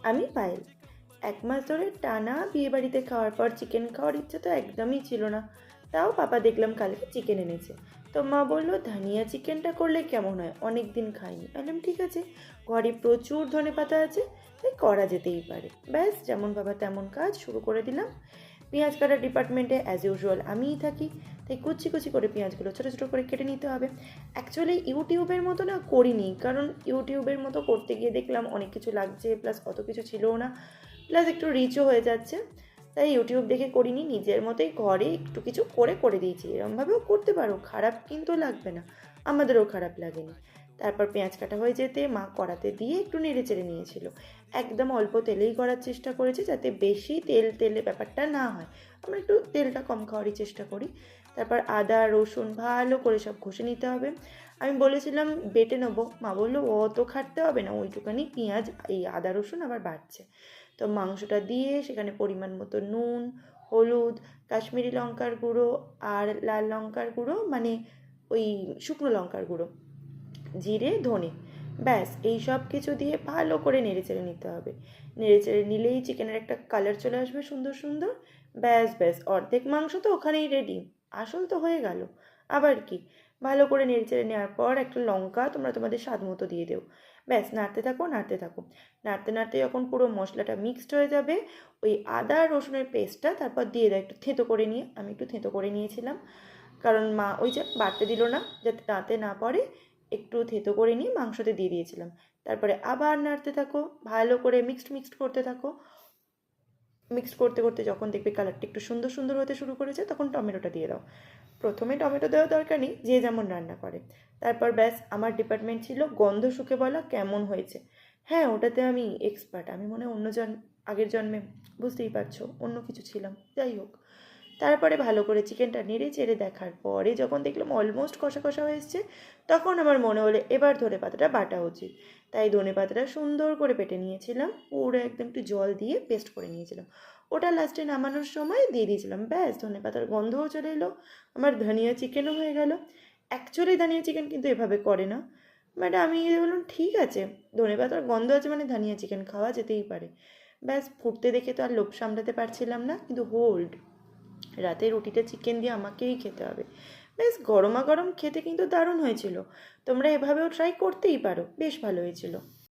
আমি পায়েল। 1 মাস ধরে টানা বিয়েবাড়িতে খাওয়ার পর চিকেন খাওয়ার ইচ্ছে তো একদমই ছিল না। তাও পাপা দেখলাম কালকে চিকেন এনেছে। তো মা বললো ধনিয়া চিকেনটা করলে কেমন হয়, অনেক দিন খাইনি। বললাম ঠিক আছে, ঘরে প্রচুর ধনেপাতা আছে, তাই করা যেতেই পারে। ব্যাস যেমন বাবা তেমন কাজ শুরু করে দিলাম। পেঁয়াজ কাটার ডিপার্টমেন্টে অ্যাজ ইউজুয়াল আমিই থাকি, তাই কুচি কুচি করে পেঁয়াজগুলো ছোটো ছোটো করে কেটে নিতে হবে। অ্যাকচুয়ালি ইউটিউবের মতো না করিনি, কারণ ইউটিউবের মতো করতে গিয়ে দেখলাম অনেক কিছু লাগছে, প্লাস অত কিছু ছিলও না, প্লাস একটু রিচও হয়ে যাচ্ছে। তাই ইউটিউব দেখে করিনি, নিজের মতোই ঘরে একটু কিছু করে করে দিয়েছি। এরমভাবেও করতে পারো, খারাপ কিন্তু লাগবে না, আমাদেরও খারাপ লাগেনি। তারপর পেঁয়াজ কাটা হয়ে যেতে মা কড়াতে দিয়ে একটু নেড়ে চেড়ে নিয়েছিল। একদম অল্প তেলেই করার চেষ্টা করেছি, যাতে বেশি তেল তেলে ব্যাপারটা না হয়। আমরা একটু তেলটা কম খাওয়ারই চেষ্টা করি। তারপর আদা রসুন ভালো করে সব ঘষে নিতে হবে। আমি বলেছিলাম বেটে নেবো, মা বললো অত খাটতে হবে না, ওইটুখানি পেঁয়াজ এই আদা রসুন আবার বাড়ছে। তো মাংসটা দিয়ে সেখানে পরিমাণ মতো নুন, হলুদ, কাশ্মীরি লঙ্কার গুঁড়ো আর লাল লঙ্কার গুঁড়ো, মানে ওই শুকনো লঙ্কার গুঁড়ো, জিরে ধনে, ব্যাস এই সব কিছু দিয়ে ভালো করে নেড়ে চেড়ে নিতে হবে। নেড়ে চেড়ে নিলেই চিকেনের একটা কালার চলে আসবে সুন্দর সুন্দর। ব্যাস ব্যাস, অর্ধেক মাংস তো ওখানেই রেডি, আসল তো হয়ে গেল। আবার কি, ভালো করে নেড়ে চেড়ে নেওয়ার পর একটা লঙ্কা তোমরা তোমাদের স্বাদ মতো দিয়ে দেও। ব্যাস নাড়তে থাকো নাড়তে থাকো। নাড়তে নাড়তে যখন পুরো মশলাটা মিক্সড হয়ে যাবে, ওই আদা রসুনের পেস্টটা তারপর দিয়ে দাও একটু থেঁতো করে নিয়ে। আমি একটু থেঁতো করে নিয়েছিলাম, কারণ মা ওই যে বাটতে দিল না, যাতে দাঁতে না পড়ে, একটু থেঁতো করে নিয়ে মাংসতে দিয়ে দিয়েছিলাম। তারপরে আবার নাড়তে থাকো, ভালো করে মিক্সড করতে থাকো। মিক্সড করতে করতে যখন দেখবে কালারটা একটু সুন্দর সুন্দর হতে শুরু করেছে, তখন টমেটোটা দিয়ে দাও। প্রথমে টমেটো দেওয়ার দরকার নেই, যে যেমন রান্না করে। তারপর ব্যাস আমার ডিপার্টমেন্ট ছিল গন্ধ শুকে বলা কেমন হয়েছে। হ্যাঁ, ওটাতে আমি এক্সপার্ট। আমি মনে হয় আগের জন্মে, বুঝতেই পারছো, অন্য কিছু ছিলাম। যাই হোক, তারপরে ভালো করে চিকেনটা নেড়ে চেড়ে দেখার পরে যখন দেখলাম অলমোস্ট কষা কষা হয়ে এসছে, তখন আমার মনে হলো এবার ধনেপাতাটা বাটা উচিত। তাই ধনেপাতাটা সুন্দর করে বেটে নিয়েছিলাম, পুরো একদম একটু জল দিয়ে পেস্ট করে নিয়েছিলাম। ওটা লাস্টে নামানোর সময় দিয়ে দিয়েছিলাম, ব্যাস ধনেপাতার গন্ধও চলে এলো, আমার ধনিয়া চিকেনও হয়ে গেল। অ্যাকচুয়ালি ধনিয়া চিকেন কিন্তু এভাবে করে না, বাট আমি বললাম ঠিক আছে, ধনেপাতার গন্ধ আছে মানে ধনিয়া চিকেন খাওয়া যেতেই পারে। ব্যাস ফুটতে দেখে তো আর লোভ সামলাতে পারছিলাম না, কিন্তু হোল্ড, রাতে রুটিটা চিকেন দিয়ে আমাকেই খেতে হবে। বেশ গরমা গরম খেতে কিন্তু দারুণ হয়েছিল। তোমরা এভাবেও ট্রাই করতেই পারো, বেশ ভালো হয়েছিল।